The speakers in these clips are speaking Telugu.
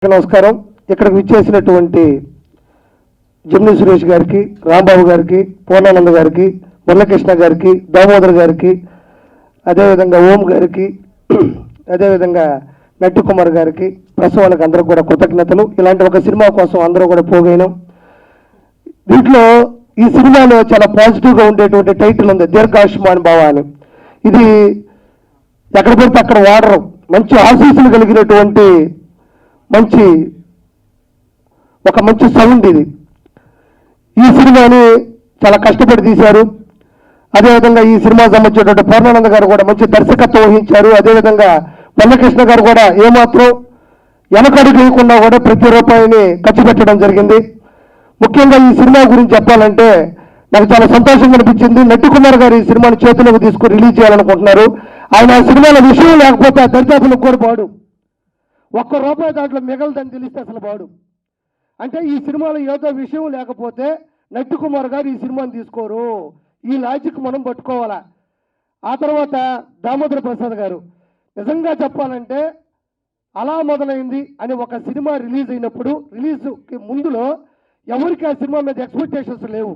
నమస్కారం. ఇక్కడికి విచ్చేసినటువంటి జమిని సురేష్ గారికి, రాంబాబు గారికి, పూర్ణానంద గారికి, మురళకృష్ణ గారికి, దామోదర్ గారికి, అదేవిధంగా ఓం గారికి, అదేవిధంగా నట్టి కుమార్ గారికి, ప్రెస్ వాళ్ళకి అందరికి కూడా కృతజ్ఞతలు. ఇలాంటి ఒక సినిమా కోసం అందరూ కూడా పోగైనాం. దీంట్లో ఈ సినిమాలో చాలా పాజిటివ్గా ఉండేటువంటి టైటిల్ ఉంది, దీర్ఘాయుష్మాన్ భవ అని. ఇది ఎక్కడ పడితే అక్కడ వాడరు, మంచి ఆశీస్సులు కలిగినటువంటి మంచి సౌండ్ ఇది. ఈ సినిమాని చాలా కష్టపడి తీశారు. అదేవిధంగా ఈ సినిమా సంబంధించినటువంటి పూర్ణానంద గారు కూడా మంచి దర్శకత్వం వహించారు. అదేవిధంగా మురళకృష్ణ గారు కూడా ఏమాత్రం వెనకడుగు వేయకుండా కూడా ప్రతి రూపాయిని ఖర్చు పెట్టడం జరిగింది. ముఖ్యంగా ఈ సినిమా గురించి చెప్పాలంటే నాకు చాలా సంతోషంగా అనిపించింది. నట్టి కుమార్ గారు ఈ సినిమాని చేతులకు తీసుకుని రిలీజ్ చేయాలనుకుంటున్నారు. ఆయన ఆ సినిమాలో విషయం లేకపోతే ఆ దర్శకులకు కూడా పాడు, ఒక్క రూపాయి దాంట్లో మిగలదని తెలిస్తే అసలు బాడు. అంటే ఈ సినిమాలో ఏదో విషయం లేకపోతే నట్టి కుమార్ గారు ఈ సినిమాని తీసుకోరు. ఈ లాజిక్ మనం పట్టుకోవాలా. ఆ తర్వాత దామోదర ప్రసాద్ గారు నిజంగా చెప్పాలంటే అలా మొదలైంది అని ఒక సినిమా రిలీజ్ అయినప్పుడు రిలీజ్కి ముందులో ఎవరికి ఆ సినిమా మీద ఎక్స్పెక్టేషన్స్ లేవు.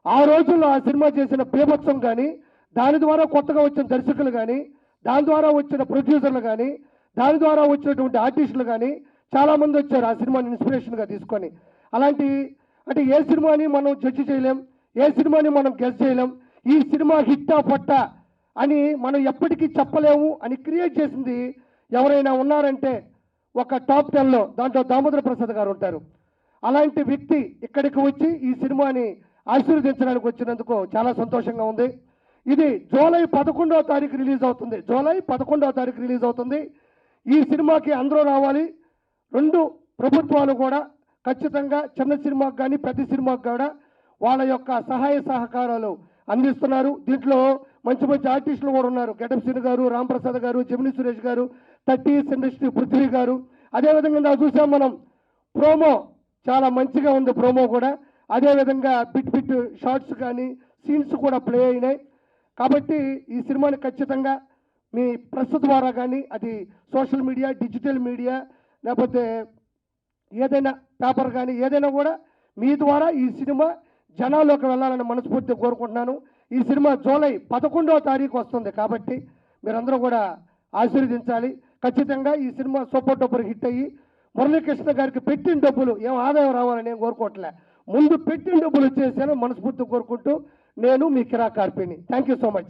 ఆ రోజుల్లో ఆ సినిమా చేసిన బీభత్సం కానీ, దాని ద్వారా కొత్తగా వచ్చిన దర్శకులు కానీ, దాని ద్వారా వచ్చిన ప్రొడ్యూసర్లు కానీ, దాని ద్వారా వచ్చినటువంటి ఆర్టిస్టులు కానీ చాలామంది వచ్చారు ఆ సినిమాని ఇన్స్పిరేషన్గా తీసుకొని. అలాంటి అంటే ఏ సినిమాని మనం జడ్జి చేయలేం, ఏ సినిమాని మనం గెస్ చేయలేం. ఈ సినిమా హిట్టా పట్టా అని మనం ఎప్పటికీ చెప్పలేము అని క్రియేట్ చేసింది ఎవరైనా ఉన్నారంటే ఒక టాప్ 10లో దాంట్లో దామోదర ప్రసాద్ గారు ఉంటారు. అలాంటి వ్యక్తి ఇక్కడికి వచ్చి ఈ సినిమాని ఆశీర్వదించడానికి వచ్చినందుకు చాలా సంతోషంగా ఉంది. ఇది జూలై 11వ తారీఖు రిలీజ్ అవుతుంది. జూలై 11వ తారీఖు రిలీజ్ అవుతుంది. ఈ సినిమాకి అందరూ రావాలి. రెండు ప్రభుత్వాలు కూడా ఖచ్చితంగా చిన్న సినిమాకి కానీ పెద్ద సినిమాకి కూడా వాళ్ళ యొక్క సహాయ సహకారాలు అందిస్తున్నారు. దీంట్లో మంచి మంచి ఆర్టిస్టులు కూడా ఉన్నారు. గెటప్ శ్రీను గారు, రాంప్రసాద్ గారు, జమిని సురేష్ గారు, 30 ఇండస్ట్రీ పృథ్వీ గారు. అదేవిధంగా చూసాం మనం ప్రోమో చాలా మంచిగా ఉంది. ప్రోమో కూడా అదేవిధంగా బిట్ షార్ట్స్ కానీ సీన్స్ కూడా ప్లే అయినాయి. కాబట్టి ఈ సినిమాని ఖచ్చితంగా మీ ప్రెస్ ద్వారా కానీ, అది సోషల్ మీడియా, డిజిటల్ మీడియా, లేకపోతే ఏదైనా పేపర్ కానీ ఏదైనా కూడా మీ ద్వారా ఈ సినిమా జనాల్లోకి వెళ్ళాలని మనస్ఫూర్తిగా కోరుకుంటున్నాను. ఈ సినిమా జూలై 11వ తారీఖు వస్తుంది. కాబట్టి మీరందరూ కూడా ఆశీర్వదించాలి. ఖచ్చితంగా ఈ సినిమా సూపర్ డూపర్ హిట్ అయ్యి మురళీకృష్ణ గారికి పెట్టిన డబ్బులు ఏం ఆదాయం రావాలని నేను కోరుకోవట్లే, ముందు పెట్టిన డబ్బులు వచ్చేసాను మనస్ఫూర్తిగా కోరుకుంటూ నేను మీ కిరా కార్పిని. Thank you so much.